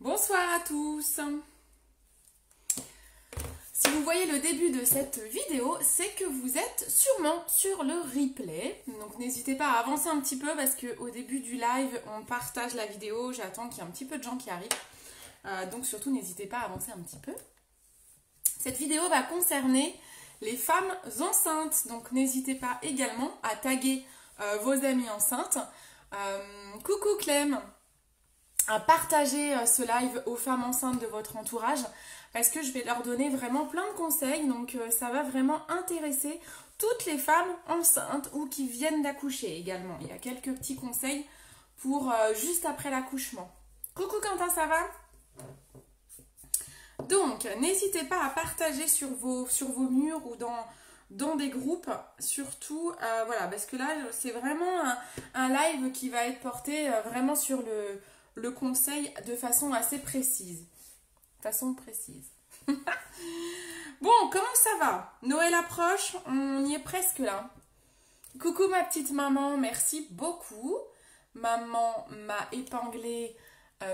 Bonsoir à tous. Si vous voyez le début de cette vidéo, c'est que vous êtes sûrement sur le replay. Donc n'hésitez pas à avancer un petit peu parce qu'au début du live, on partage la vidéo. J'attends qu'il y ait un petit peu de gens qui arrivent. Donc surtout, n'hésitez pas à avancer un petit peu. Cette vidéo va concerner les femmes enceintes. Donc n'hésitez pas également à taguer vos amies enceintes. Coucou Clem, à partager ce live aux femmes enceintes de votre entourage parce que je vais leur donner vraiment plein de conseils. Donc ça va vraiment intéresser toutes les femmes enceintes ou qui viennent d'accoucher également. Il y a quelques petits conseils pour juste après l'accouchement. Coucou Quentin, ça va ? Donc n'hésitez pas à partager sur vos murs ou dans des groupes, surtout, voilà, parce que là c'est vraiment un live qui va être porté vraiment sur le conseil de façon assez précise. Bon, comment ça va? Noël approche, on y est presque là. Coucou ma petite maman, merci beaucoup. Maman m'a épinglé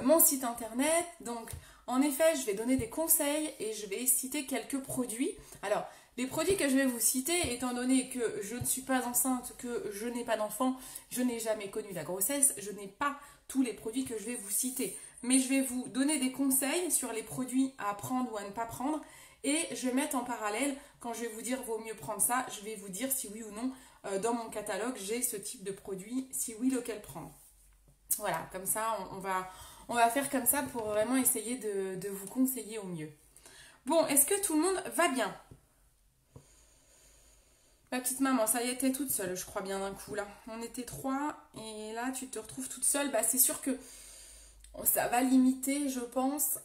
mon site internet. Donc, en effet, je vais donner des conseils et je vais citer quelques produits. Alors, les produits que je vais vous citer, étant donné que je ne suis pas enceinte, que je n'ai pas d'enfant, je n'ai jamais connu la grossesse, je n'ai pas tous les produits que je vais vous citer. Mais je vais vous donner des conseils sur les produits à prendre ou à ne pas prendre. Et je vais mettre en parallèle, quand je vais vous dire vaut mieux prendre ça, je vais vous dire si oui ou non, dans mon catalogue, j'ai ce type de produit, si oui, lequel prendre. Voilà, comme ça, on va faire comme ça pour vraiment essayer de vous conseiller au mieux. Bon, est-ce que tout le monde va bien? Ma petite maman, ça y est, t'es toute seule, je crois bien d'un coup là. On était 3 et là tu te retrouves toute seule. Bah c'est sûr que ça va limiter, je pense.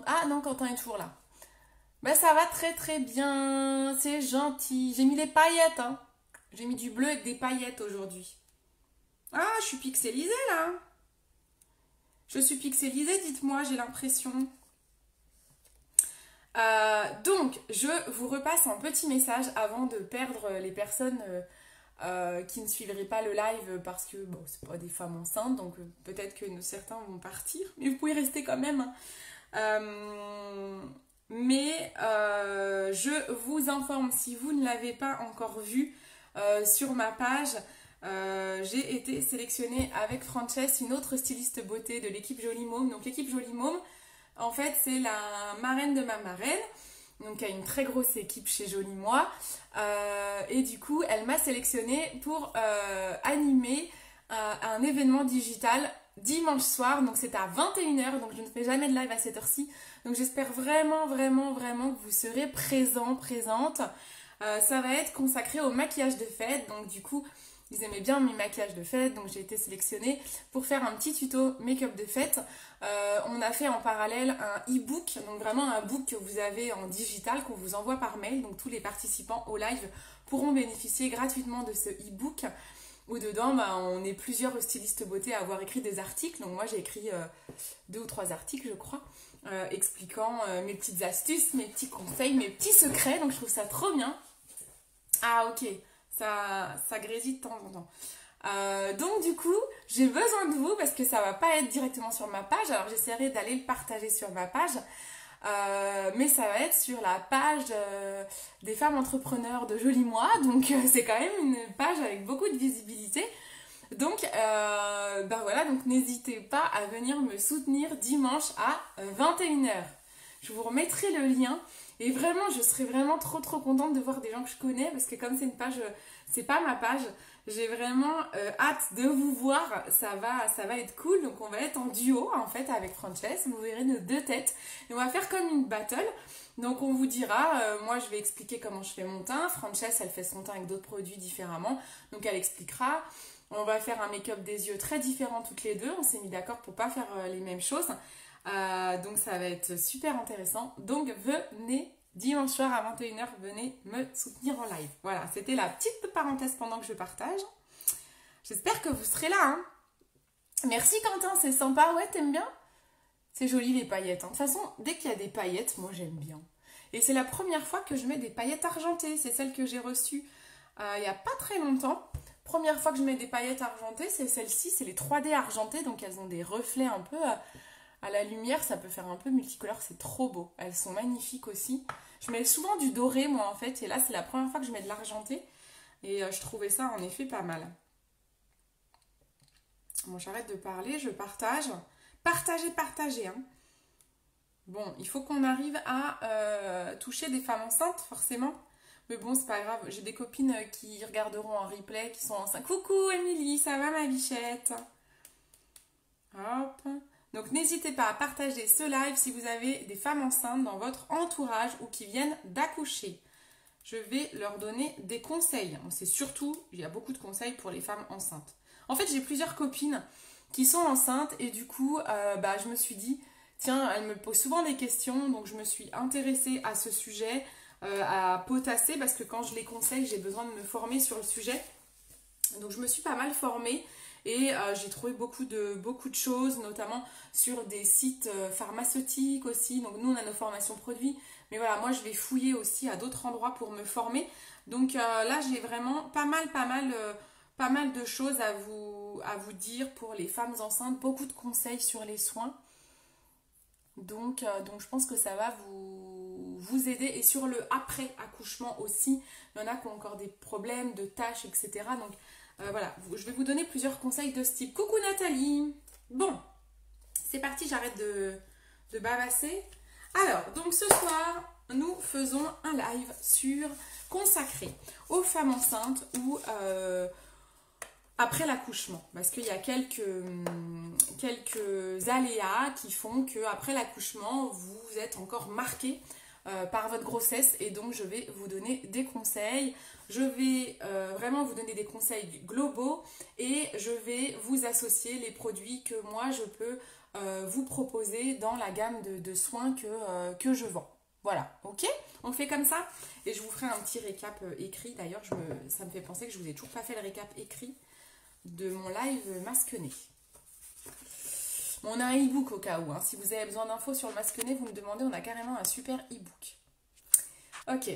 Ah non, Quentin est toujours là. Bah ça va très très bien, c'est gentil. J'ai mis les paillettes, hein. J'ai mis du bleu avec des paillettes aujourd'hui. Ah, je suis pixelisée là. Je suis pixelisée, dites-moi, j'ai l'impression. Donc, je vous repasse un petit message avant de perdre les personnes qui ne suivraient pas le live parce que, bon, c'est pas des femmes enceintes, donc peut-être que certains vont partir, mais vous pouvez rester quand même. Je vous informe, si vous ne l'avez pas encore vu sur ma page, j'ai été sélectionnée avec Frances, une autre styliste beauté de l'équipe Jolie Môme. Donc l'équipe Jolie Môme, en fait, c'est la marraine de ma marraine, donc qui a une très grosse équipe chez Jolie Moi. Et du coup, elle m'a sélectionnée pour animer un événement digital dimanche soir. Donc c'est à 21h, donc je ne fais jamais de live à cette heure-ci. Donc j'espère vraiment, vraiment, vraiment que vous serez présente. Ça va être consacré au maquillage de fête. Donc du coup, ils aimaient bien mes maquillages de fête, donc j'ai été sélectionnée pour faire un petit tuto make-up de fête. On a fait en parallèle un e-book, donc vraiment un book que vous avez en digital, qu'on vous envoie par mail. Donc tous les participants au live pourront bénéficier gratuitement de ce e-book, où dedans on est plusieurs stylistes beauté à avoir écrit des articles. Donc moi j'ai écrit 2 ou 3 articles je crois, expliquant mes petites astuces, mes petits conseils, mes petits secrets. Donc je trouve ça trop bien. Ah ok, ça grésille de temps en temps. Donc du coup, j'ai besoin de vous parce que ça va pas être directement sur ma page. Alors j'essaierai d'aller le partager sur ma page. Mais ça va être sur la page des femmes entrepreneurs de Jolie Moi. Donc c'est quand même une page avec beaucoup de visibilité. Donc voilà, donc n'hésitez pas à venir me soutenir dimanche à 21h. Je vous remettrai le lien. Et vraiment, je serais vraiment trop contente de voir des gens que je connais parce que comme c'est une page, c'est pas ma page, j'ai vraiment hâte de vous voir. Ça va être cool. Donc on va être en duo en fait avec Frances. Vous verrez nos 2 têtes. Et on va faire comme une battle. Donc on vous dira, moi je vais expliquer comment je fais mon teint. Frances, elle fait son teint avec d'autres produits différemment. Donc elle expliquera. On va faire un make-up des yeux très différent toutes les deux. On s'est mis d'accord pour pas faire les mêmes choses. Donc ça va être super intéressant. Donc venez dimanche soir à 21h, venez me soutenir en live. Voilà, c'était la petite parenthèse pendant que je partage. J'espère que vous serez là. Hein. Merci Quentin, c'est sympa. Ouais, t'aimes bien? C'est joli les paillettes. Hein. De toute façon, dès qu'il y a des paillettes, moi j'aime bien. Et c'est la première fois que je mets des paillettes argentées. C'est celle que j'ai reçue il n'y a pas très longtemps. Première fois que je mets des paillettes argentées, c'est celle-ci, c'est les 3D argentées. Donc elles ont des reflets un peu À la lumière, ça peut faire un peu multicolore, c'est trop beau. Elles sont magnifiques aussi. Je mets souvent du doré, moi, en fait. Et là, c'est la première fois que je mets de l'argenté. Et je trouvais ça, en effet, pas mal. Bon, j'arrête de parler, je partage. Partagez, partagez, hein. Bon, il faut qu'on arrive à toucher des femmes enceintes, forcément. Mais bon, c'est pas grave. J'ai des copines qui regarderont en replay, qui sont enceintes. Coucou, Émilie, ça va, ma bichette? Hop. Donc, n'hésitez pas à partager ce live si vous avez des femmes enceintes dans votre entourage ou qui viennent d'accoucher. Je vais leur donner des conseils. C'est surtout, il y a beaucoup de conseils pour les femmes enceintes. En fait, j'ai plusieurs copines qui sont enceintes et du coup, je me suis dit, tiens, elles me posent souvent des questions, donc je me suis intéressée à ce sujet, à potasser, parce que quand je les conseille, j'ai besoin de me former sur le sujet. Donc je me suis pas mal formée et j'ai trouvé beaucoup de choses, notamment sur des sites pharmaceutiques aussi. Donc nous, on a nos formations produits, mais voilà, moi je vais fouiller aussi à d'autres endroits pour me former. Donc là, j'ai vraiment pas mal de choses à vous dire pour les femmes enceintes, beaucoup de conseils sur les soins. Donc je pense que ça va vous aider. Et sur le après-accouchement aussi, il y en a qui ont encore des problèmes de tâches, etc. Donc voilà, je vais vous donner plusieurs conseils de ce type. Coucou Nathalie. Bon, c'est parti, j'arrête de bavasser. Alors, donc ce soir, nous faisons un live consacré aux femmes enceintes ou après l'accouchement, parce qu'il y a quelques aléas qui font qu'après l'accouchement, vous êtes encore marqué par votre grossesse et donc je vais vous donner des conseils. Je vais vraiment vous donner des conseils globaux et je vais vous associer les produits que moi je peux vous proposer dans la gamme de soins que je vends. Voilà, ok? On fait comme ça et je vous ferai un petit récap écrit. D'ailleurs, ça me fait penser que je vous ai toujours pas fait le récap écrit de mon live masquené. On a un e-book au cas où, hein. Si vous avez besoin d'infos sur le masquené, vous me demandez, on a carrément un super e-book. Ok.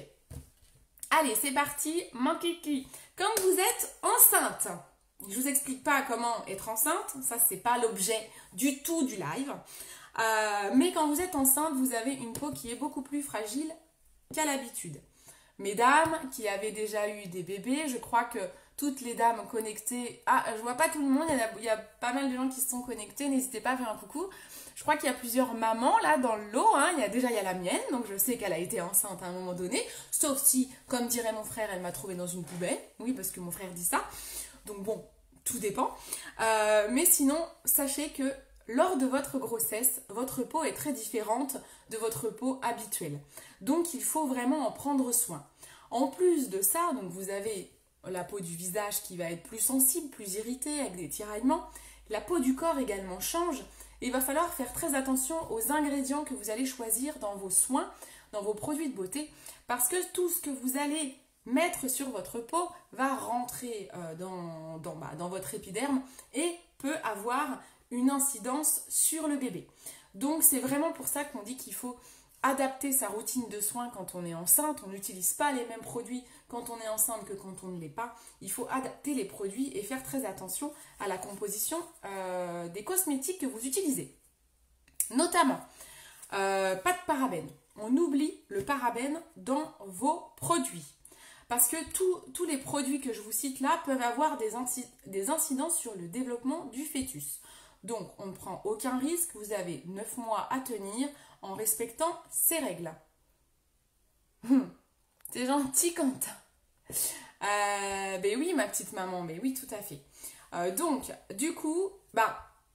Allez, c'est parti, mon kiki. Quand vous êtes enceinte, je vous explique pas comment être enceinte, ça c'est pas l'objet du tout du live. Mais quand vous êtes enceinte, vous avez une peau qui est beaucoup plus fragile qu'à l'habitude. Mesdames qui avaient déjà eu des bébés, je crois que toutes les dames connectées... Ah, je vois pas tout le monde, il y a pas mal de gens qui se sont connectés, n'hésitez pas à faire un coucou. Je crois qu'il y a plusieurs mamans là dans le lot, hein. Il y a la mienne, donc je sais qu'elle a été enceinte à un moment donné, sauf si, comme dirait mon frère, elle m'a trouvée dans une poubelle. Oui, parce que mon frère dit ça. Donc bon, tout dépend. Mais sinon, sachez que lors de votre grossesse, votre peau est très différente de votre peau habituelle. Donc il faut vraiment en prendre soin. En plus de ça, donc vous avez la peau du visage qui va être plus sensible, plus irritée, avec des tiraillements. La peau du corps également change. Et il va falloir faire très attention aux ingrédients que vous allez choisir dans vos soins, dans vos produits de beauté, parce que tout ce que vous allez mettre sur votre peau va rentrer dans votre épiderme et peut avoir une incidence sur le bébé. Donc c'est vraiment pour ça qu'on dit qu'il faut adapter sa routine de soins quand on est enceinte. On n'utilise pas les mêmes produits quand on est enceinte que quand on ne l'est pas. Il faut adapter les produits et faire très attention à la composition des cosmétiques que vous utilisez. Notamment, pas de parabènes. On oublie le parabène dans vos produits. Parce que tous les produits que je vous cite là peuvent avoir des incidences sur le développement du fœtus. Donc, on ne prend aucun risque. Vous avez 9 mois à tenir en respectant ces règles. C'est gentil, Quentin. Ben oui, ma petite maman, mais oui, tout à fait. Donc, du coup,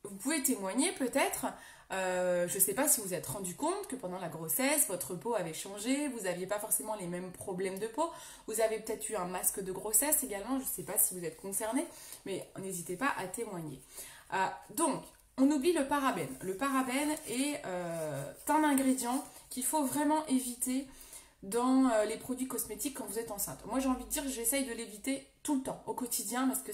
vous pouvez témoigner peut-être. Je ne sais pas si vous vous êtes rendu compte que pendant la grossesse, votre peau avait changé, vous n'aviez pas forcément les mêmes problèmes de peau. Vous avez peut-être eu un masque de grossesse également, je ne sais pas si vous êtes concerné, mais n'hésitez pas à témoigner. Donc, on oublie le parabène. Le parabène est un ingrédient qu'il faut vraiment éviter dans les produits cosmétiques quand vous êtes enceinte. Moi, j'ai envie de dire que j'essaye de l'éviter tout le temps, au quotidien, parce que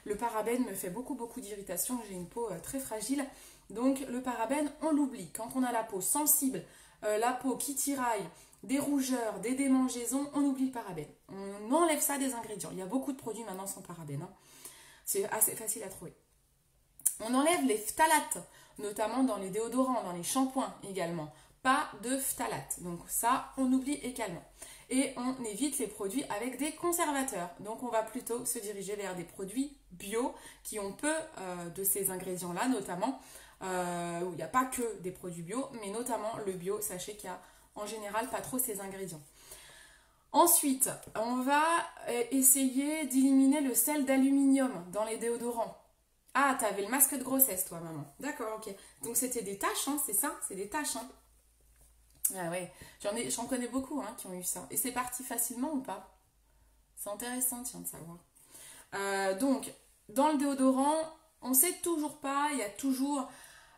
le parabène me fait beaucoup d'irritation. J'ai une peau très fragile. Donc, le parabène, on l'oublie. Quand on a la peau sensible, la peau qui tiraille, des rougeurs, des démangeaisons, on oublie le parabène. On enlève ça des ingrédients. Il y a beaucoup de produits maintenant sans parabène, hein. C'est assez facile à trouver. On enlève les phtalates. notamment dans les déodorants, dans les shampoings également. Pas de phtalate, donc ça on oublie également. Et on évite les produits avec des conservateurs. Donc on va plutôt se diriger vers des produits bio qui ont peu de ces ingrédients-là, notamment où il n'y a pas que des produits bio, mais notamment le bio, sachez qu'il y a en général pas trop ces ingrédients. Ensuite, on va essayer d'éliminer le sel d'aluminium dans les déodorants. Ah, t'avais le masque de grossesse toi, maman. D'accord, ok. Donc c'était des taches, hein, c'est ça? C'est des taches, hein. Ah ouais, j'en connais beaucoup hein, qui ont eu ça. Et c'est parti facilement ou pas? C'est intéressant, tiens, de savoir. Donc, dans le déodorant, on ne sait toujours pas, il y a toujours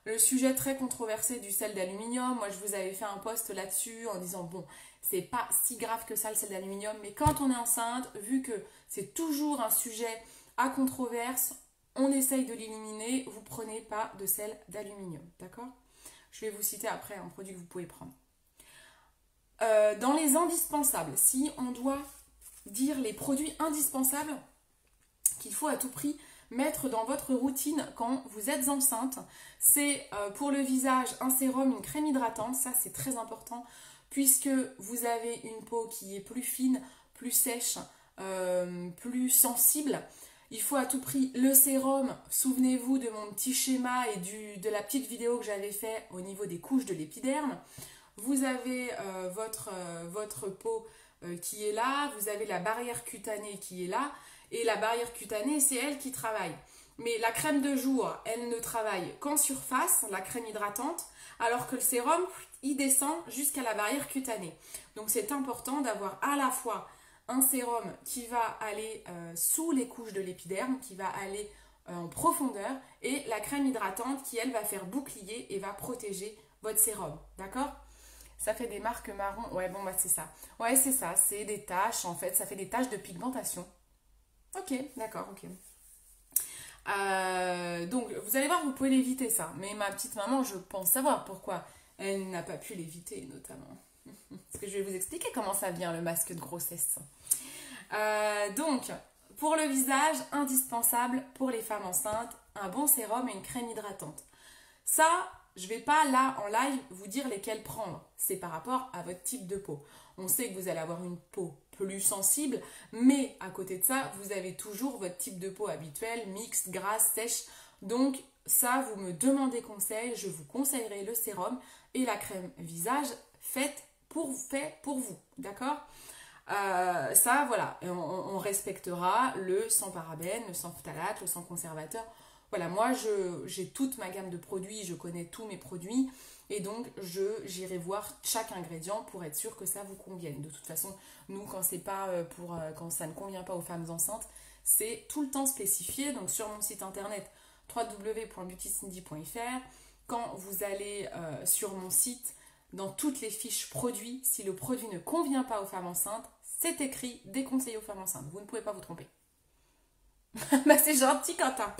le sujet très controversé du sel d'aluminium. Moi, je vous avais fait un post là-dessus en disant, bon, c'est pas si grave que ça le sel d'aluminium, mais quand on est enceinte, vu que c'est toujours un sujet à controverse, on essaye de l'éliminer, vous prenez pas de sel d'aluminium, d'accord? Je vais vous citer après un produit que vous pouvez prendre. Dans les indispensables, si on doit dire les produits indispensables qu'il faut à tout prix mettre dans votre routine quand vous êtes enceinte, c'est pour le visage un sérum, une crème hydratante, ça c'est très important puisque vous avez une peau qui est plus fine, plus sèche, plus sensible. Il faut à tout prix le sérum. Souvenez-vous de mon petit schéma et de la petite vidéo que j'avais fait au niveau des couches de l'épiderme. Vous avez votre peau qui est là, vous avez la barrière cutanée qui est là, et la barrière cutanée, c'est elle qui travaille. Mais la crème de jour, elle ne travaille qu'en surface, la crème hydratante, alors que le sérum, il descend jusqu'à la barrière cutanée. Donc c'est important d'avoir à la fois un sérum qui va aller sous les couches de l'épiderme, qui va aller en profondeur, et la crème hydratante qui, elle, va faire bouclier et va protéger votre sérum. D'accord ? Ça fait des marques marron. Ouais, bon, bah c'est ça. Ouais, c'est ça. C'est des taches, en fait. Ça fait des taches de pigmentation. Ok, d'accord, ok. Donc, vous allez voir, vous pouvez l'éviter, ça. Mais ma petite maman, je pense savoir pourquoi elle n'a pas pu l'éviter, notamment. Parce que je vais vous expliquer comment ça vient, le masque de grossesse. Donc, pour le visage, indispensable pour les femmes enceintes, un bon sérum et une crème hydratante. Ça, je ne vais pas là en live vous dire lesquels prendre. C'est par rapport à votre type de peau. On sait que vous allez avoir une peau plus sensible, mais à côté de ça, vous avez toujours votre type de peau habituel, mixte, grasse, sèche. Donc ça, vous me demandez conseil, je vous conseillerai le sérum et la crème visage fait pour vous, d'accord? Ça, voilà, on respectera le sans parabènes, le sans phtalate, le sans conservateur. Voilà, moi, j'ai toute ma gamme de produits, je connais tous mes produits et donc j'irai voir chaque ingrédient pour être sûr que ça vous convienne. De toute façon, nous, quand ça ne convient pas aux femmes enceintes, c'est tout le temps spécifié. Donc, sur mon site internet www.beautycindy.fr, quand vous allez sur mon site, dans toutes les fiches produits, si le produit ne convient pas aux femmes enceintes, c'est écrit déconseillé aux femmes enceintes. Vous ne pouvez pas vous tromper. Bah, c'est gentil, Quentin.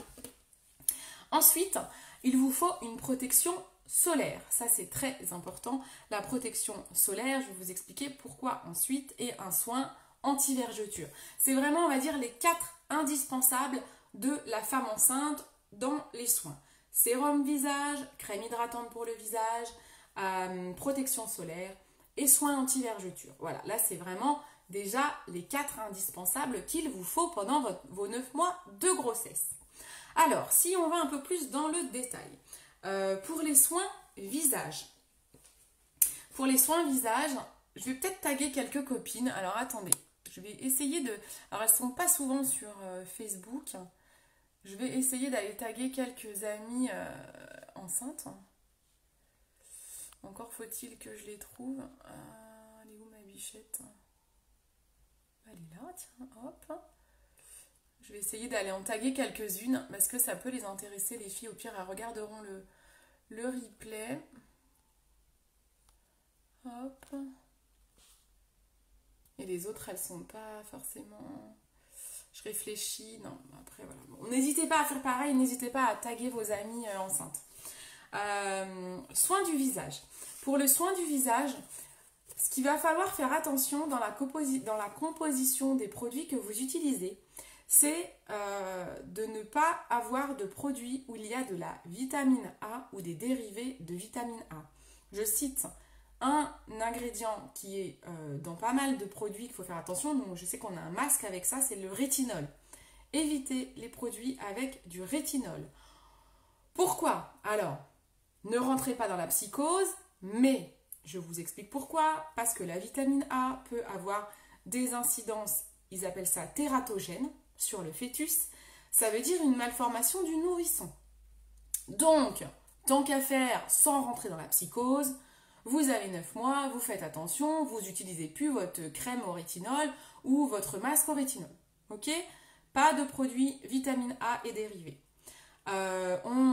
Ensuite, il vous faut une protection solaire. Ça, c'est très important. La protection solaire, je vais vous expliquer pourquoi ensuite, et un soin anti-vergeture. C'est vraiment, on va dire, les 4 indispensables de la femme enceinte dans les soins. Sérum visage, crème hydratante pour le visage, protection solaire et soins anti-vergeture. Voilà, là, c'est vraiment déjà les 4 indispensables qu'il vous faut pendant vos 9 mois de grossesse. Alors, si on va un peu plus dans le détail, pour les soins visage. Pour les soins visage, je vais peut-être taguer quelques copines. Alors, attendez, je vais essayer de... Alors, elles ne sont pas souvent sur Facebook. Je vais essayer d'aller taguer quelques amies enceintes. Encore faut-il que je les trouve. Elle est où ma bichette? Elle est là, tiens, hop. Je vais essayer d'aller en taguer quelques-unes parce que ça peut les intéresser, les filles. Au pire, elles regarderont le replay. Hop. Et les autres, elles sont pas forcément... Je réfléchis. Non, après, voilà. Bon, n'hésitez pas à faire pareil. N'hésitez pas à taguer vos amies enceintes. Soin du visage. Pour le soin du visage, ce qu'il va falloir faire attention dans la composition des produits que vous utilisez, c'est de ne pas avoir de produits où il y a de la vitamine A ou des dérivés de vitamine A. Je cite un ingrédient qui est dans pas mal de produits qu'il faut faire attention, donc je sais qu'on a un masque avec ça, c'est le rétinol. Évitez les produits avec du rétinol. Pourquoi? Alors, ne rentrez pas dans la psychose, mais je vous explique pourquoi. Parce que la vitamine A peut avoir des incidences, ils appellent ça tératogènes, sur le fœtus. Ça veut dire une malformation du nourrisson. Donc, tant qu'à faire, sans rentrer dans la psychose, vous avez 9 mois, vous faites attention, vous n'utilisez plus votre crème au rétinol ou votre masque au rétinol. Ok? Pas de produits vitamine A et dérivés.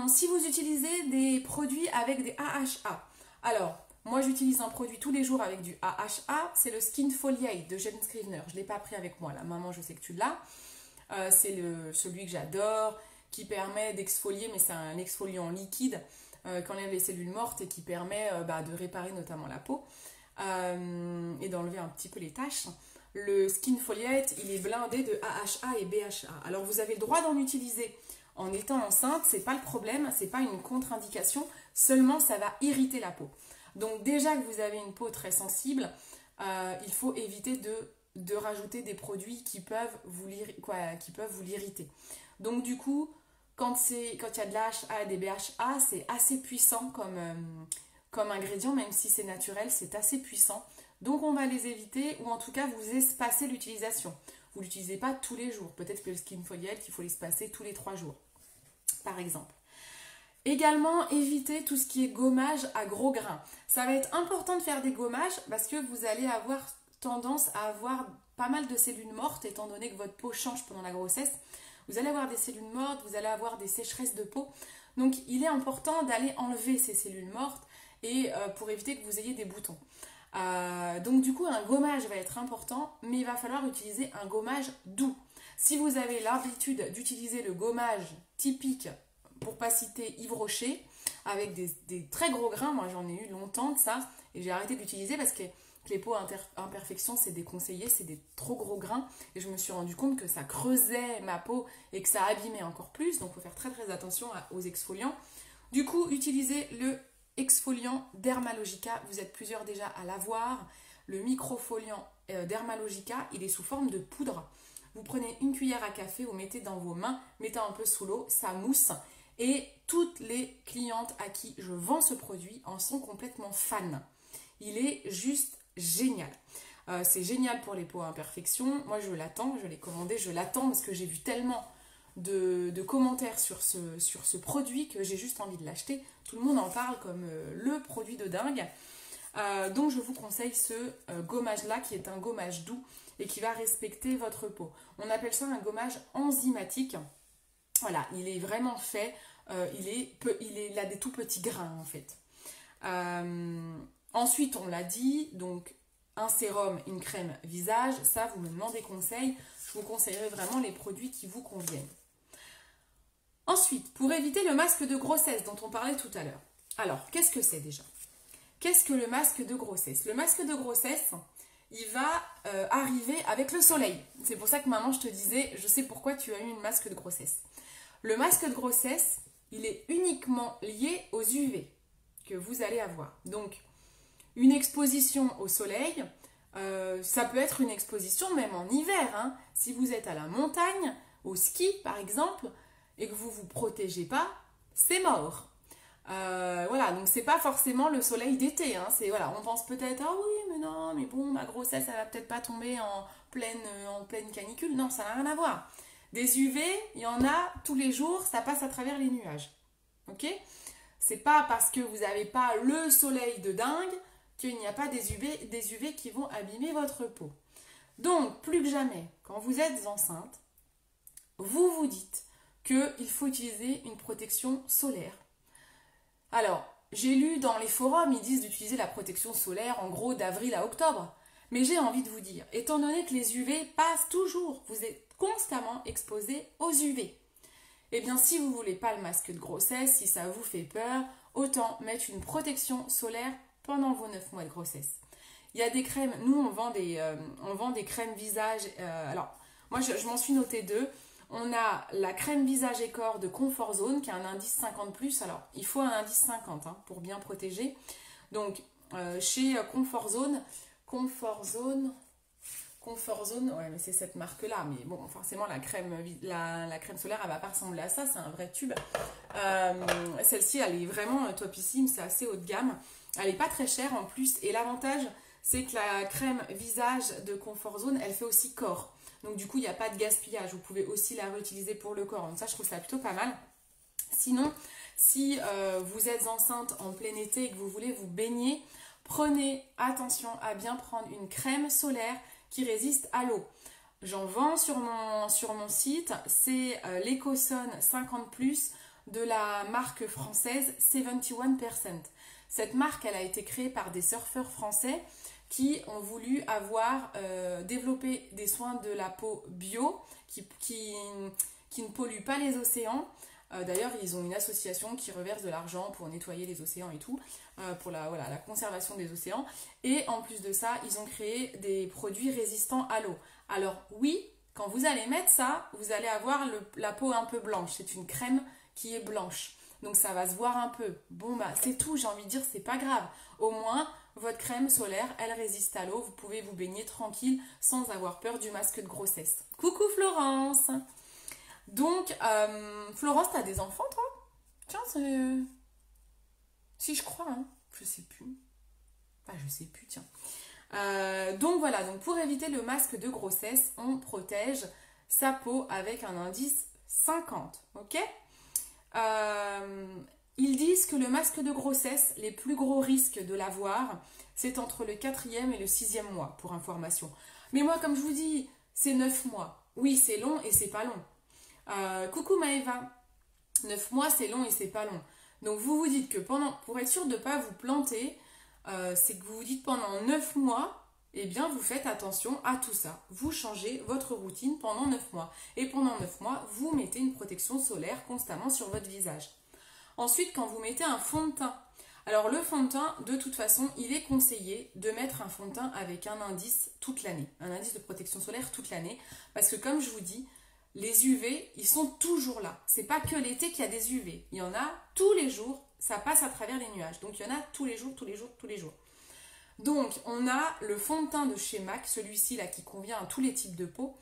Si vous utilisez des produits avec des AHA, alors moi j'utilise un produit tous les jours avec du AHA, c'est le Skin Foliate de James Scrivener. Je ne l'ai pas pris avec moi là, maman je sais que tu l'as. C'est celui que j'adore, qui permet d'exfolier, mais c'est un exfoliant liquide qui enlève les cellules mortes et qui permet de réparer notamment la peau et d'enlever un petit peu les taches. Le Skin Foliate, il est blindé de AHA et BHA. Alors vous avez le droit d'en utiliser en étant enceinte, c'est pas le problème, c'est pas une contre-indication, seulement ça va irriter la peau. Donc déjà que vous avez une peau très sensible, il faut éviter de rajouter des produits qui peuvent vous l'irriter. Donc du coup, quand il y a de l'AHA et des BHA, c'est assez puissant comme ingrédient, même si c'est naturel, c'est assez puissant. Donc on va les éviter, ou en tout cas vous espacez l'utilisation. Vous ne l'utilisez pas tous les jours. Peut-être que le Skin Foliate, il faut l'espacer tous les 3 jours, par exemple. Également, évitez tout ce qui est gommage à gros grains. Ça va être important de faire des gommages parce que vous allez avoir tendance à avoir pas mal de cellules mortes, étant donné que votre peau change pendant la grossesse. Vous allez avoir des cellules mortes, vous allez avoir des sécheresses de peau. Donc, il est important d'aller enlever ces cellules mortes et pour éviter que vous ayez des boutons. Donc du coup un gommage va être important, mais il va falloir utiliser un gommage doux. Si vous avez l'habitude d'utiliser le gommage typique, pour pas citer Yves Rocher, avec des très gros grains, moi j'en ai eu longtemps de ça, et j'ai arrêté d'utiliser parce que les peaux imperfections c'est déconseillé, c'est des trop gros grains, et je me suis rendu compte que ça creusait ma peau et que ça abîmait encore plus, donc il faut faire très très attention aux exfoliants. Du coup, utilisez le exfoliant Dermalogica, vous êtes plusieurs déjà à l'avoir. Le microfoliant Dermalogica, il est sous forme de poudre. Vous prenez une cuillère à café, vous mettez dans vos mains, mettez un peu sous l'eau, ça mousse. Et toutes les clientes à qui je vends ce produit en sont complètement fans. Il est juste génial. C'est génial pour les peaux à imperfection. Moi, je l'attends, je l'ai commandé, je l'attends parce que j'ai vu tellement de commentaires sur ce produit que j'ai juste envie de l'acheter. Tout le monde en parle comme le produit de dingue. Donc je vous conseille ce gommage là qui est un gommage doux et qui va respecter votre peau. On appelle ça un gommage enzymatique. Voilà, il est vraiment fait, il a des tout petits grains en fait. Ensuite on l'a dit, donc un sérum, une crème visage, ça vous me demandez conseil, je vous conseillerais vraiment les produits qui vous conviennent. Ensuite, pour éviter le masque de grossesse dont on parlait tout à l'heure. Alors, qu'est-ce que c'est déjà? Qu'est-ce que le masque de grossesse? Le masque de grossesse, il va arriver avec le soleil. C'est pour ça que maman, je te disais, je sais pourquoi tu as eu une masque de grossesse. Le masque de grossesse, il est uniquement lié aux UV que vous allez avoir. Donc, une exposition au soleil, ça peut être une exposition même en hiver. Hein. Si vous êtes à la montagne, au ski par exemple, et que vous ne vous protégez pas, c'est mort. Voilà, donc c'est pas forcément le soleil d'été. Hein. Voilà, on pense peut-être, ah oui, mais non, mais bon, ma grossesse, elle va peut-être pas tomber en pleine canicule. Non, ça n'a rien à voir. Des UV, il y en a tous les jours, ça passe à travers les nuages. Ok? C'est pas parce que vous n'avez pas le soleil de dingue qu'il n'y a pas des UV qui vont abîmer votre peau. Donc, plus que jamais, quand vous êtes enceinte, vous vous dites qu'il faut utiliser une protection solaire. Alors, j'ai lu dans les forums, ils disent d'utiliser la protection solaire en gros d'avril à octobre. Mais j'ai envie de vous dire, étant donné que les UV passent toujours, vous êtes constamment exposé aux UV. Eh bien, si vous ne voulez pas le masque de grossesse, si ça vous fait peur, autant mettre une protection solaire pendant vos 9 mois de grossesse. Il y a des crèmes, nous on vend des crèmes visage, alors moi je m'en suis noté 2. On a la crème visage et corps de Comfort Zone qui a un indice 50+. Alors, il faut un indice 50 hein, pour bien protéger. Donc, chez Comfort Zone, ouais, mais c'est cette marque-là. Mais bon, forcément, la crème solaire, elle va pas ressembler à ça. C'est un vrai tube. Celle-ci, elle est vraiment topissime. C'est assez haut de gamme. Elle est pas très chère en plus. Et l'avantage, c'est que la crème visage de Comfort Zone, elle fait aussi corps. Donc, du coup, il n'y a pas de gaspillage. Vous pouvez aussi la réutiliser pour le corps. Donc, ça, je trouve ça plutôt pas mal. Sinon, si vous êtes enceinte en plein été et que vous voulez vous baigner, prenez attention à bien prendre une crème solaire qui résiste à l'eau. J'en vends sur mon site, c'est l'Ecoson 50+, de la marque française 71%. Cette marque, elle a été créée par des surfeurs français qui ont voulu développer des soins de la peau bio qui ne polluent pas les océans. D'ailleurs, ils ont une association qui reverse de l'argent pour nettoyer les océans et tout, pour la conservation des océans. Et en plus de ça, ils ont créé des produits résistants à l'eau. Alors oui, quand vous allez mettre ça, vous allez avoir la peau un peu blanche. C'est une crème qui est blanche. Donc ça va se voir un peu. Bon bah c'est tout, j'ai envie de dire, c'est pas grave. Au moins, votre crème solaire, elle résiste à l'eau. Vous pouvez vous baigner tranquille sans avoir peur du masque de grossesse. Coucou Florence! Donc, Florence, t'as des enfants, toi? Tiens, c'est... Si, je crois, hein. Je sais plus. Enfin, je sais plus, tiens. Donc, voilà. Donc, pour éviter le masque de grossesse, on protège sa peau avec un indice 50. Ok? Ils disent que le masque de grossesse, les plus gros risques de l'avoir, c'est entre le 4e et le 6e mois, pour information. Mais moi, comme je vous dis, c'est 9 mois. Oui, c'est long et c'est pas long. Coucou Maëva, 9 mois c'est long et c'est pas long. Donc vous vous dites que pour être sûr de ne pas vous planter, c'est que vous vous dites pendant 9 mois, eh bien vous faites attention à tout ça. Vous changez votre routine pendant 9 mois. Et pendant 9 mois, vous mettez une protection solaire constamment sur votre visage. Ensuite, quand vous mettez un fond de teint, alors le fond de teint, de toute façon, il est conseillé de mettre un fond de teint avec un indice toute l'année. Un indice de protection solaire toute l'année. Parce que comme je vous dis, les UV, ils sont toujours là. C'est pas que l'été qu'il y a des UV. Il y en a tous les jours. Ça passe à travers les nuages. Donc, il y en a tous les jours. Donc, on a le fond de teint de chez MAC, celui-ci là qui convient à tous les types de peau,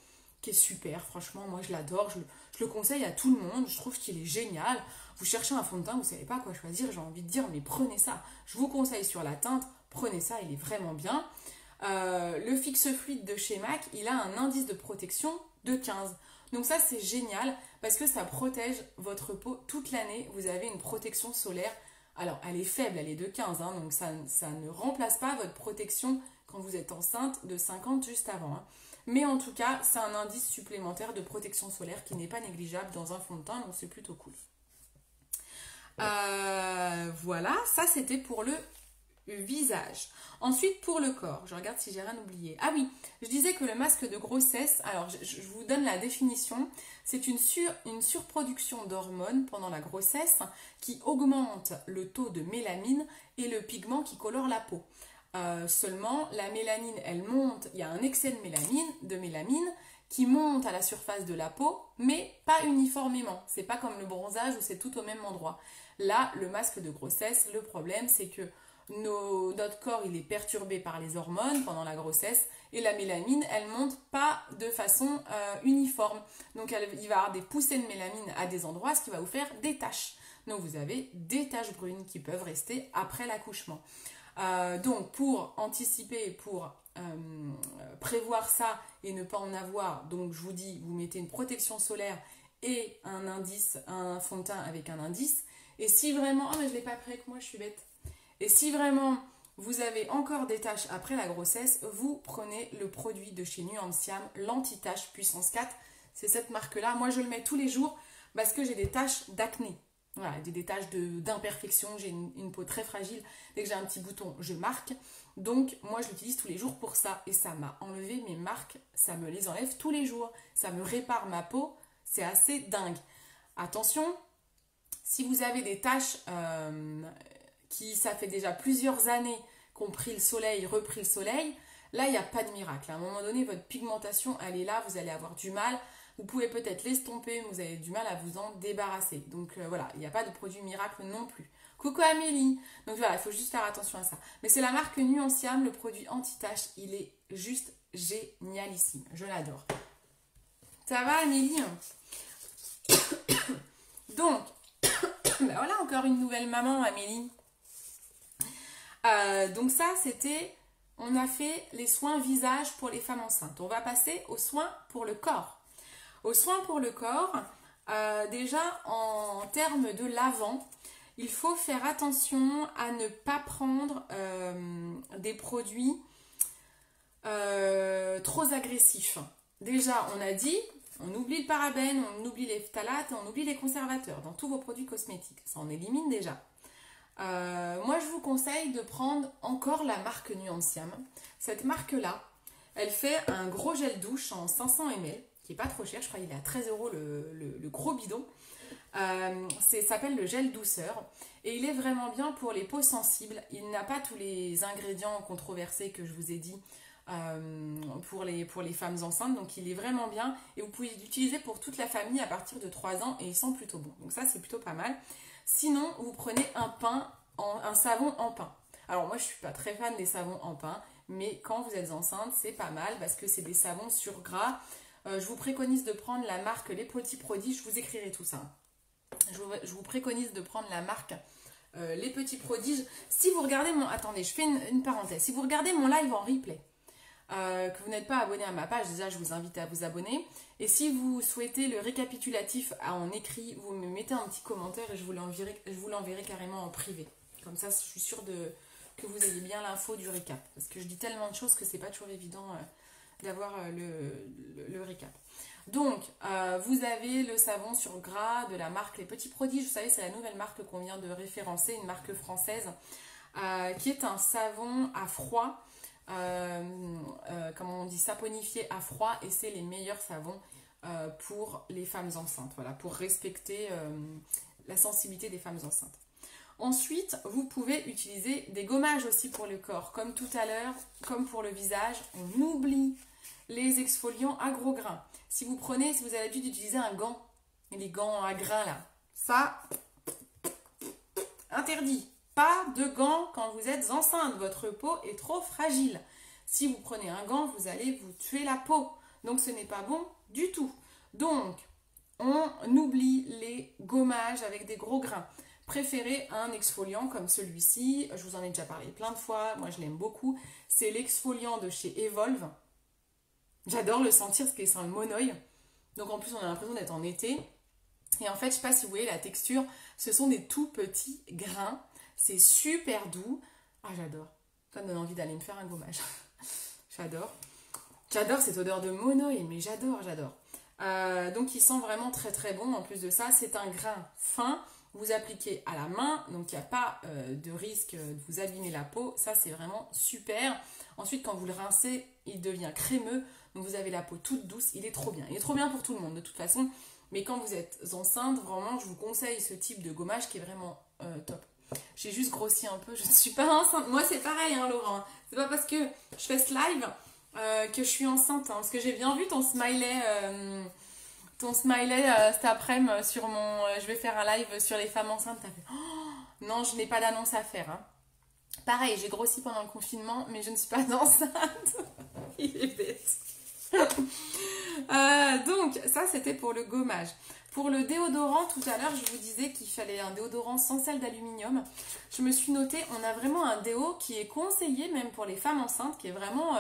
qui est super. Franchement, moi, je l'adore. Je le conseille à tout le monde. Je trouve qu'il est génial. Vous cherchez un fond de teint, vous savez pas quoi choisir. J'ai envie de dire, mais prenez ça. Je vous conseille sur la teinte. Prenez ça, il est vraiment bien. Le fixe fluide de chez MAC, il a un indice de protection de 15. Donc ça, c'est génial parce que ça protège votre peau toute l'année. Vous avez une protection solaire. Alors, elle est faible, elle est de 15, hein, donc ça ne remplace pas votre protection quand vous êtes enceinte de 50 juste avant. Hein. Mais en tout cas, c'est un indice supplémentaire de protection solaire qui n'est pas négligeable dans un fond de teint, donc c'est plutôt cool. Voilà, ça c'était pour le visage. Ensuite, pour le corps, je regarde si j'ai rien oublié. Ah oui, je disais que le masque de grossesse, alors je vous donne la définition, c'est une surproduction d'hormones pendant la grossesse qui augmente le taux de mélanine et le pigment qui colore la peau. Seulement, la mélanine, elle monte, il y a un excès de mélamine qui monte à la surface de la peau, mais pas uniformément. C'est pas comme le bronzage où c'est tout au même endroit. Là, le masque de grossesse, le problème, c'est que notre corps, il est perturbé par les hormones pendant la grossesse et la mélamine, elle monte pas de façon uniforme. Donc, il va y avoir des poussées de mélamine à des endroits, ce qui va vous faire des taches. Donc, vous avez des taches brunes qui peuvent rester après l'accouchement. Donc, pour anticiper, pour prévoir ça et ne pas en avoir, donc je vous dis, vous mettez une protection solaire et un fond de teint avec un indice. Et si vraiment, oh mais je l'ai pas pris avec moi, je suis bête. Et si vraiment vous avez encore des taches après la grossesse, vous prenez le produit de chez Nuanciam, l'anti-tache puissance 4. C'est cette marque-là. Moi, je le mets tous les jours parce que j'ai des taches d'acné. Voilà, des taches d'imperfection. J'ai une peau très fragile. Dès que j'ai un petit bouton, je marque. Donc, moi, je l'utilise tous les jours pour ça. Et ça m'a enlevé mes marques. Ça me les enlève tous les jours. Ça me répare ma peau. C'est assez dingue. Attention, si vous avez des taches... ça fait déjà plusieurs années qu'ont pris le soleil, repris le soleil, là, il n'y a pas de miracle. À un moment donné, votre pigmentation, elle est là, vous allez avoir du mal. Vous pouvez peut-être l'estomper, mais vous avez du mal à vous en débarrasser. Donc voilà, il n'y a pas de produit miracle non plus. Coucou Amélie. Donc voilà, il faut juste faire attention à ça. Mais c'est la marque Nuanciam, le produit anti-tache. Il est juste génialissime. Je l'adore. Ça va Amélie? Donc, ben voilà encore une nouvelle maman Amélie. Donc ça, c'était... On a fait les soins visage pour les femmes enceintes. On va passer aux soins pour le corps. Aux soins pour le corps, déjà en termes de lavant, il faut faire attention à ne pas prendre des produits trop agressifs. Déjà, on a dit, on oublie le parabène, on oublie les phtalates, on oublie les conservateurs dans tous vos produits cosmétiques. Ça, on élimine déjà. Moi, je vous conseille de prendre encore la marque Nuanciam. Cette marque-là, elle fait un gros gel douche en 500 ml, qui est pas trop cher, je crois qu'il est à 13 € le gros bidon. Ça s'appelle le gel douceur et il est vraiment bien pour les peaux sensibles. Il n'a pas tous les ingrédients controversés que je vous ai dit pour les femmes enceintes, donc il est vraiment bien et vous pouvez l'utiliser pour toute la famille à partir de 3 ans et il sent plutôt bon. Donc ça, c'est plutôt pas mal. Sinon, vous prenez un savon en pin. Alors moi, je suis pas très fan des savons en pin, mais quand vous êtes enceinte, c'est pas mal parce que c'est des savons sur gras. Je vous préconise de prendre la marque Les Petits Prodiges, je vous écrirai tout ça. Je vous préconise de prendre la marque Les Petits Prodiges. Si vous regardez mon... Attendez, je fais une parenthèse. Si vous regardez mon live en replay, que vous n'êtes pas abonné à ma page, déjà je vous invite à vous abonner. Et si vous souhaitez le récapitulatif en écrit, vous me mettez un petit commentaire et je vous l'enverrai carrément en privé. Comme ça, je suis sûre que vous ayez bien l'info du récap. Parce que je dis tellement de choses que c'est pas toujours évident d'avoir le récap. Donc, vous avez le savon sur gras de la marque Les Petits Prodiges. Vous savez, c'est la nouvelle marque qu'on vient de référencer, une marque française, qui est un savon à froid. Comment on dit, saponifié à froid, et c'est les meilleurs savons pour les femmes enceintes, voilà, pour respecter la sensibilité des femmes enceintes. Ensuite, vous pouvez utiliser des gommages aussi pour le corps, comme tout à l'heure, comme pour le visage. On oublie les exfoliants à gros grains. Si vous avez l'habitude d'utiliser un gant, les gants à grains là, ça, interdit. Pas de gants quand vous êtes enceinte, votre peau est trop fragile. Si vous prenez un gant, vous allez vous tuer la peau. Donc ce n'est pas bon du tout. Donc, on oublie les gommages avec des gros grains. Préférez un exfoliant comme celui-ci. Je vous en ai déjà parlé plein de fois. Moi, je l'aime beaucoup. C'est l'exfoliant de chez Evolve. J'adore le sentir parce qu'il sent le monoï. Donc en plus, on a l'impression d'être en été. Et en fait, je ne sais pas si vous voyez la texture. Ce sont des tout petits grains. C'est super doux. Ah, j'adore. Ça me donne envie d'aller me faire un gommage. J'adore. J'adore cette odeur de monoï, mais j'adore. Donc, il sent vraiment très très bon. En plus de ça, c'est un grain fin. Vous appliquez à la main, donc il n'y a pas de risque de vous abîmer la peau. Ça, c'est vraiment super. Ensuite, quand vous le rincez, il devient crémeux. Donc, vous avez la peau toute douce. Il est trop bien. Il est trop bien pour tout le monde, de toute façon. Mais quand vous êtes enceinte, vraiment, je vous conseille ce type de gommage qui est vraiment top. J'ai juste grossi un peu. Je ne suis pas enceinte. Moi, c'est pareil, hein, Laurent. C'est pas parce que je fais ce live que je suis enceinte. Hein, parce que j'ai bien vu ton smiley... cet après-midi sur mon... je vais faire un live sur les femmes enceintes. T'as fait... Oh, non, je n'ai pas d'annonce à faire. Hein. Pareil, j'ai grossi pendant le confinement, mais je ne suis pas enceinte. Il est bête. Donc, ça, c'était pour le gommage. Pour le déodorant, tout à l'heure, je vous disais qu'il fallait un déodorant sans sel d'aluminium. Je me suis notée, on a vraiment un déo qui est conseillé, même pour les femmes enceintes, qui est vraiment...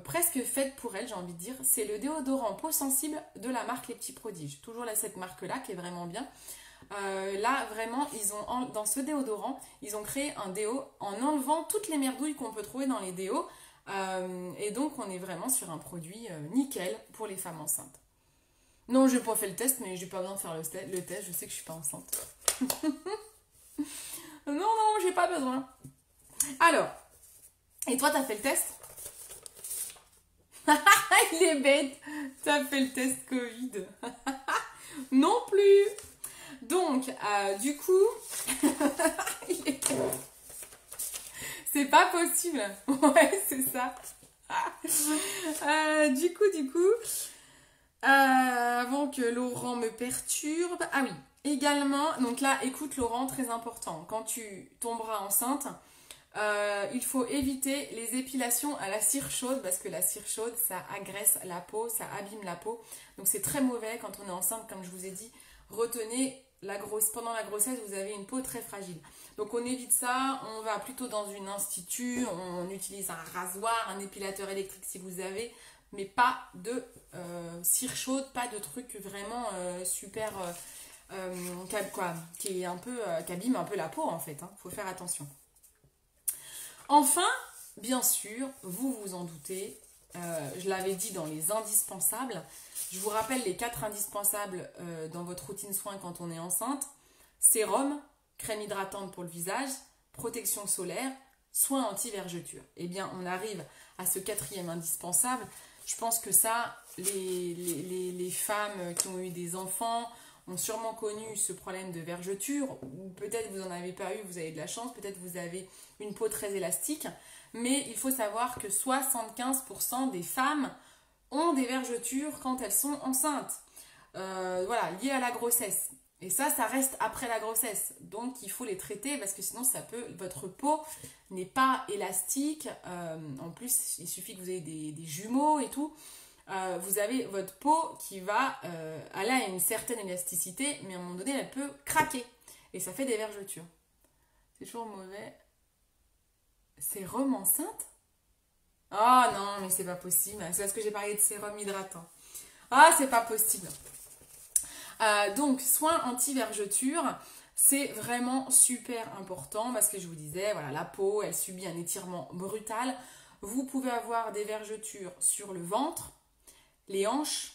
presque faite pour elle, j'ai envie de dire. C'est le déodorant peau sensible de la marque Les Petits Prodiges. Toujours là, cette marque-là qui est vraiment bien. Là, vraiment, dans ce déodorant, ils ont créé un déo en enlevant toutes les merdouilles qu'on peut trouver dans les déos. Et donc, on est vraiment sur un produit nickel pour les femmes enceintes. Non, je n'ai pas fait le test, mais j'ai pas besoin de faire le test. Je sais que je suis pas enceinte. Non, j'ai pas besoin. Alors, et toi, t'as fait le test? Il est bête. T'as fait le test Covid. Non plus. Donc, du coup, c'est pas possible. Ouais, c'est ça. Du coup, Avant que Laurent me perturbe. Ah oui, également, donc là, écoute Laurent, très important. Quand tu tomberas enceinte, il faut éviter les épilations à la cire chaude parce que la cire chaude, ça agresse la peau, ça abîme la peau. Donc c'est très mauvais quand on est enceinte, comme je vous ai dit. Retenez, pendant la grossesse, vous avez une peau très fragile. Donc on évite ça, on va plutôt dans une institut, on utilise un rasoir, un épilateur électrique si vous avez, mais pas de cire chaude, pas de truc vraiment super qui est un peu qui abîme un peu la peau en fait. Hein. Faut faire attention. Enfin, bien sûr, vous vous en doutez, je l'avais dit dans les indispensables. Je vous rappelle les 4 indispensables dans votre routine soin quand on est enceinte. Sérum, crème hydratante pour le visage, protection solaire, soins anti-vergeture. Eh bien, on arrive à ce 4e indispensable. Je pense que ça, les femmes qui ont eu des enfants ont sûrement connu ce problème de vergeture, ou peut-être vous n'en avez pas eu, vous avez de la chance, peut-être vous avez une peau très élastique, mais il faut savoir que 75% des femmes ont des vergetures quand elles sont enceintes, voilà, liées à la grossesse. Et ça reste après la grossesse. Donc, il faut les traiter parce que sinon, votre peau n'est pas élastique. En plus, il suffit que vous ayez des jumeaux et tout. Vous avez votre peau qui va... elle a une certaine élasticité, mais à un moment donné, elle peut craquer. Et ça fait des vergetures. C'est toujours mauvais. Sérum enceinte? Oh non, mais c'est pas possible. C'est parce que j'ai parlé de sérum hydratant. Ah, c'est pas possible. Donc, soins anti-vergeture, c'est vraiment super important parce que je vous disais, voilà, la peau, elle subit un étirement brutal. Vous pouvez avoir des vergetures sur le ventre, les hanches,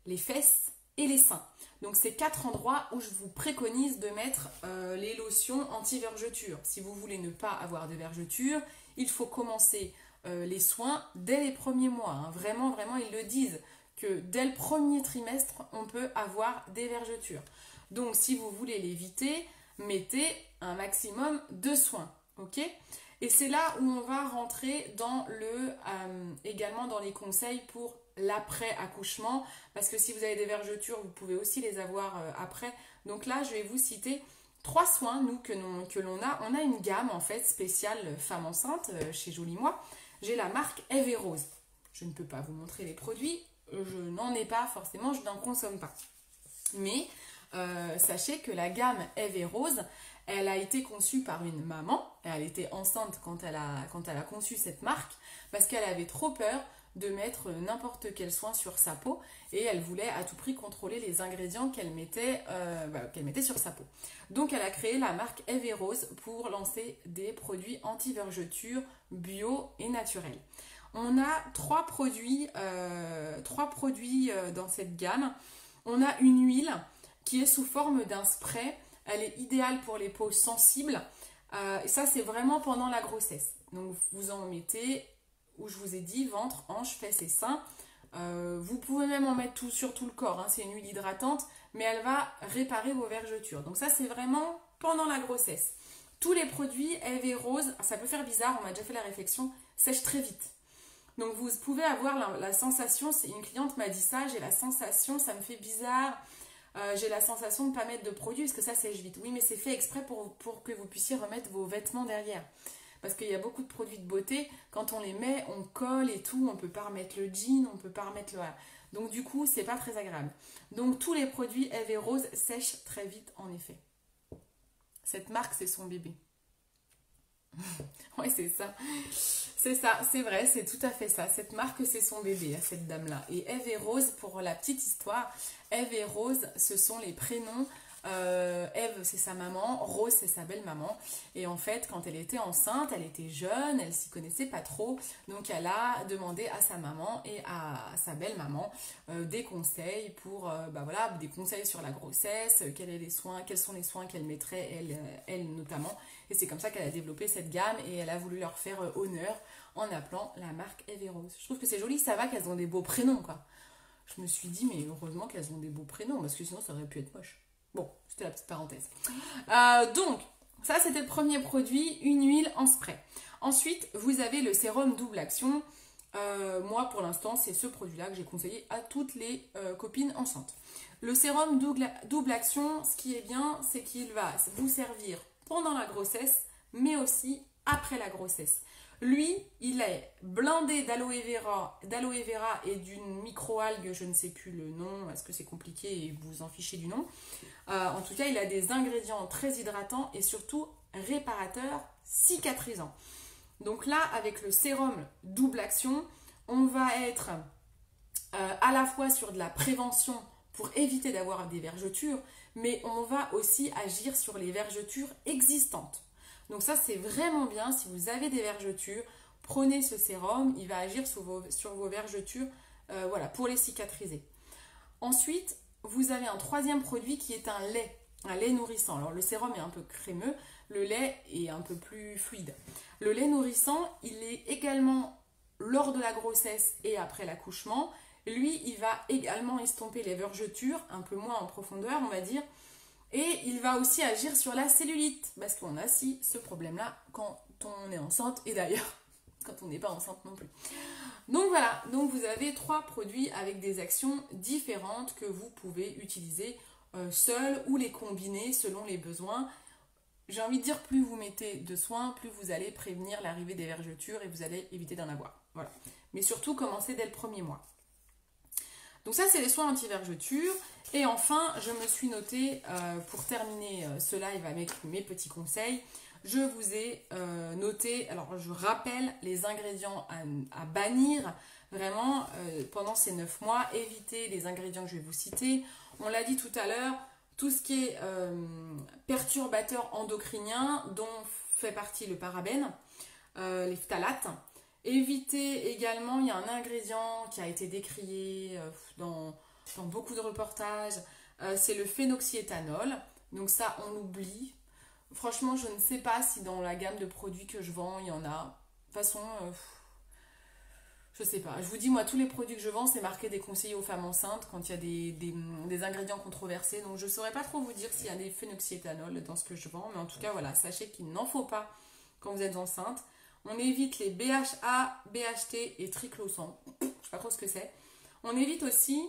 les fesses et les seins. Donc, c'est 4 endroits où je vous préconise de mettre les lotions anti-vergeture. Si vous voulez ne pas avoir de vergeture, il faut commencer les soins dès les premiers mois. Hein. Vraiment, vraiment, ils le disent. Que dès le premier trimestre, on peut avoir des vergetures. Donc, si vous voulez l'éviter, mettez un maximum de soins, ok? Et c'est là où on va rentrer dans également dans les conseils pour l'après-accouchement, parce que si vous avez des vergetures, vous pouvez aussi les avoir après. Donc là, je vais vous citer 3 soins, que l'on a. On a une gamme, en fait, spéciale femme enceinte chez Jolie Moi. J'ai la marque Eve et Rose. Je ne peux pas vous montrer les produits. Je n'en ai pas forcément, je n'en consomme pas. Mais sachez que la gamme Eve et Rose, elle a été conçue par une maman. Elle était enceinte quand elle a conçu cette marque parce qu'elle avait trop peur de mettre n'importe quel soin sur sa peau et elle voulait à tout prix contrôler les ingrédients qu'elle mettait sur sa peau. Donc elle a créé la marque Eve et Rose pour lancer des produits anti-vergeture bio et naturels. On a 3 produits dans cette gamme. On a une huile qui est sous forme d'un spray. Elle est idéale pour les peaux sensibles. Et ça, c'est vraiment pendant la grossesse. Donc, vous en mettez, où je vous ai dit, ventre, hanches, fesses et seins. Vous pouvez même en mettre sur tout le corps. Hein. C'est une huile hydratante, mais elle va réparer vos vergetures. Donc ça, c'est vraiment pendant la grossesse. Tous les produits Eve et Rose, ça peut faire bizarre, on m'a déjà fait la réflexion, sèchent très vite. Donc vous pouvez avoir la sensation, une cliente m'a dit ça, j'ai la sensation, ça me fait bizarre, j'ai la sensation de ne pas mettre de produit parce que ça sèche vite. Oui, mais c'est fait exprès pour que vous puissiez remettre vos vêtements derrière. Parce qu'il y a beaucoup de produits de beauté, quand on les met, on colle et tout, on ne peut pas remettre le jean, on ne peut pas remettre le... Donc du coup, c'est pas très agréable. Donc tous les produits Eve et Rose sèchent très vite en effet. Cette marque, c'est son bébé. Ouais, c'est ça. C'est ça, c'est vrai, c'est tout à fait ça. Cette marque, c'est son bébé, cette dame-là. Et Eve et Rose, pour la petite histoire, Eve et Rose, ce sont les prénoms. Eve, c'est sa maman, Rose, c'est sa belle-maman. Et en fait, quand elle était enceinte, elle était jeune, elle s'y connaissait pas trop. Donc, elle a demandé à sa maman et à sa belle-maman des conseils des conseils sur la grossesse, quels sont les soins qu'elle mettrait, elle notamment. Et c'est comme ça qu'elle a développé cette gamme et elle a voulu leur faire honneur en appelant la marque Eve et Rose. Je trouve que c'est joli, ça va qu'elles ont des beaux prénoms, quoi. Je me suis dit, mais heureusement qu'elles ont des beaux prénoms, parce que sinon ça aurait pu être moche. Bon, c'était la petite parenthèse. Donc, ça c'était le premier produit, une huile en spray. Ensuite, vous avez le sérum double action. Moi, pour l'instant, c'est ce produit-là que j'ai conseillé à toutes les copines enceintes. Le sérum double action, ce qui est bien, c'est qu'il va vous servir pendant la grossesse, mais aussi après la grossesse. Lui, il est blindé d'aloe vera et d'une microalgue, je ne sais plus le nom, est-ce que c'est compliqué et vous en fichez du nom. En tout cas, il a des ingrédients très hydratants et surtout réparateurs, cicatrisants. Donc là, avec le sérum double action, on va être à la fois sur de la prévention pour éviter d'avoir des vergetures, mais on va aussi agir sur les vergetures existantes. Donc ça, c'est vraiment bien. Si vous avez des vergetures, prenez ce sérum. Il va agir sur vos vergetures voilà, pour les cicatriser. Ensuite, vous avez un troisième produit qui est un lait nourrissant. Alors le sérum est un peu crémeux, le lait est un peu plus fluide. Le lait nourrissant, il est également lors de la grossesse et après l'accouchement. Lui, il va également estomper les vergetures, un peu moins en profondeur, on va dire. Et il va aussi agir sur la cellulite, parce qu'on a aussi ce problème-là quand on est enceinte, et d'ailleurs, quand on n'est pas enceinte non plus. Donc voilà, donc vous avez 3 produits avec des actions différentes que vous pouvez utiliser seuls ou les combiner selon les besoins. J'ai envie de dire, plus vous mettez de soins, plus vous allez prévenir l'arrivée des vergetures et vous allez éviter d'en avoir. Voilà. Mais surtout, commencez dès le premier mois. Donc ça, c'est les soins anti-vergetures. Et enfin, je me suis noté, pour terminer ce live avec mes petits conseils, je vous ai noté, alors je rappelle les ingrédients à bannir, vraiment, pendant ces 9 mois. Évitez les ingrédients que je vais vous citer. On l'a dit tout à l'heure, tout ce qui est perturbateur endocrinien, dont fait partie le parabène, les phtalates. Évitez également, il y a un ingrédient qui a été décrié dans beaucoup de reportages, c'est le phénoxyéthanol. Donc ça, on oublie. Franchement, je ne sais pas si dans la gamme de produits que je vends, il y en a. De toute façon, je sais pas. Je vous dis, moi, tous les produits que je vends, c'est marqué déconseillé aux femmes enceintes quand il y a des ingrédients controversés. Donc je ne saurais pas trop vous dire s'il y a des phénoxyéthanol dans ce que je vends. Mais en tout cas, voilà, sachez qu'il n'en faut pas quand vous êtes enceinte. On évite les BHA, BHT et triclosan. Je ne sais pas trop ce que c'est. On évite aussi,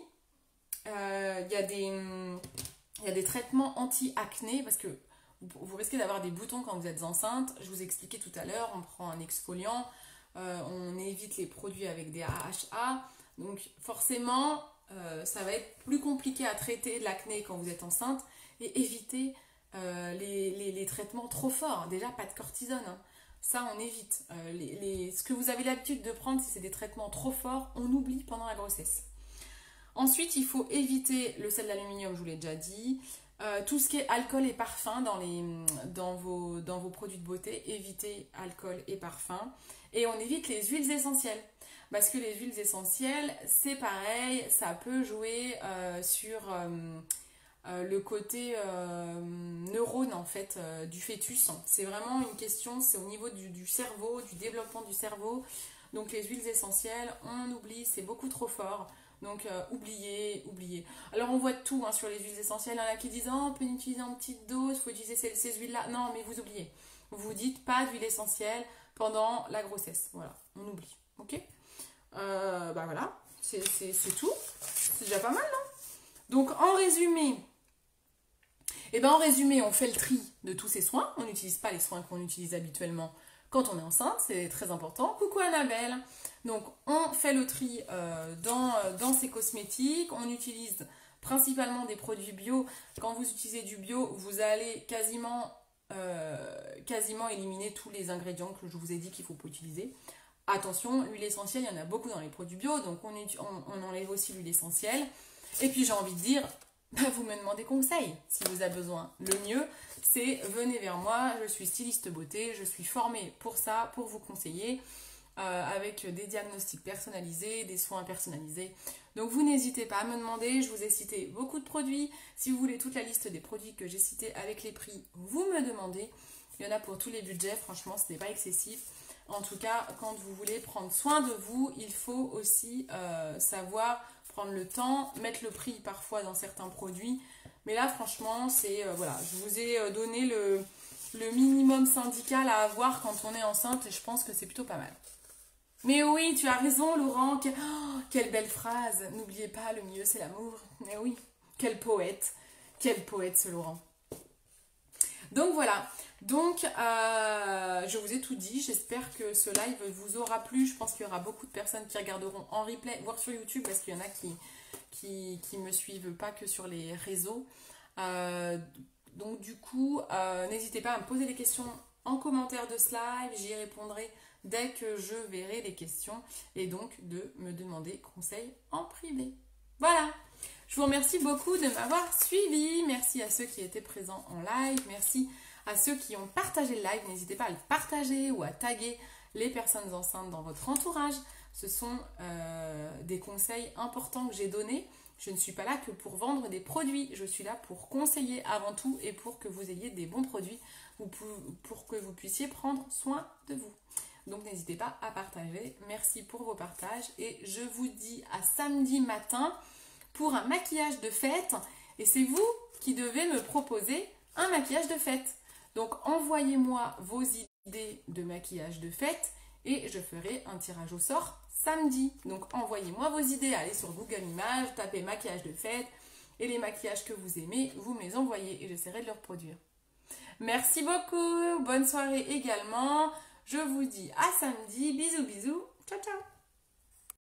il y a des traitements anti-acné parce que vous risquez d'avoir des boutons quand vous êtes enceinte. Je vous ai expliqué tout à l'heure, on prend un exfoliant, on évite les produits avec des AHA. Donc forcément, ça va être plus compliqué à traiter de l'acné quand vous êtes enceinte. Et évitez les traitements trop forts. Déjà, pas de cortisone, hein. Ça, on évite. Ce que vous avez l'habitude de prendre, si c'est des traitements trop forts, on oublie pendant la grossesse. Ensuite, il faut éviter le sel d'aluminium, je vous l'ai déjà dit. Tout ce qui est alcool et parfum dans vos produits de beauté, évitez alcool et parfum. Et on évite les huiles essentielles. Parce que les huiles essentielles, c'est pareil, ça peut jouer sur le côté neurone en fait du fœtus. C'est vraiment une question, c'est au niveau du cerveau, du développement du cerveau. Donc les huiles essentielles, on oublie, c'est beaucoup trop fort. Donc oubliez. Alors on voit tout sur les huiles essentielles. Il y en a qui disent on peut utiliser en petite dose, il faut utiliser ces huiles-là. Non, mais vous oubliez. Vous dites pas d'huile essentielle pendant la grossesse. Voilà, on oublie. Ok, bah voilà, c'est tout. C'est déjà pas mal, non? Donc en résumé, on fait le tri de tous ces soins. On n'utilise pas les soins qu'on utilise habituellement quand on est enceinte, c'est très important. Coucou Annabelle. Donc on fait le tri dans ces cosmétiques. On utilise principalement des produits bio. Quand vous utilisez du bio, vous allez quasiment éliminer tous les ingrédients que je vous ai dit qu'il ne faut pas utiliser. Attention, l'huile essentielle, il y en a beaucoup dans les produits bio, donc on enlève aussi l'huile essentielle. Et puis j'ai envie de dire, vous me demandez conseil si vous avez besoin. Le mieux, c'est venez vers moi, je suis styliste beauté, je suis formée pour ça, pour vous conseiller, avec des diagnostics personnalisés, des soins personnalisés. Donc vous n'hésitez pas à me demander, je vous ai cité beaucoup de produits. Si vous voulez toute la liste des produits que j'ai cités avec les prix, vous me demandez. Il y en a pour tous les budgets, franchement, ce n'est pas excessif. En tout cas, quand vous voulez prendre soin de vous, il faut aussi savoir prendre le temps, mettre le prix parfois dans certains produits. Mais là, franchement, c'est voilà, je vous ai donné le minimum syndical à avoir quand on est enceinte et je pense que c'est plutôt pas mal. Mais oui, tu as raison, Laurent. Quelle belle phrase. N'oubliez pas, le mieux, c'est l'amour. Mais oui, quel poète. Quel poète, ce Laurent. Donc voilà. Donc, je vous ai tout dit. J'espère que ce live vous aura plu. Je pense qu'il y aura beaucoup de personnes qui regarderont en replay, voire sur YouTube, parce qu'il y en a qui me suivent pas que sur les réseaux. Donc du coup, n'hésitez pas à me poser des questions en commentaire de ce live. J'y répondrai dès que je verrai les questions et donc de me demander conseil en privé. Voilà, je vous remercie beaucoup de m'avoir suivi. Merci à ceux qui étaient présents en live. Merci à ceux qui ont partagé le live. N'hésitez pas à le partager ou à taguer les personnes enceintes dans votre entourage. Ce sont des conseils importants que j'ai donnés. Je ne suis pas là que pour vendre des produits. Je suis là pour conseiller avant tout et pour que vous ayez des bons produits, pour que vous puissiez prendre soin de vous. Donc n'hésitez pas à partager. Merci pour vos partages et je vous dis à samedi matin pour un maquillage de fête. Et c'est vous qui devez me proposer un maquillage de fête. Donc envoyez-moi vos idées de maquillage de fête et je ferai un tirage au sort samedi. Donc envoyez-moi vos idées. Allez sur Google Images, tapez maquillage de fête et les maquillages que vous aimez, vous me les envoyez et j'essaierai de les reproduire. Merci beaucoup. Bonne soirée également. Je vous dis à samedi. Bisous bisous. Ciao ciao.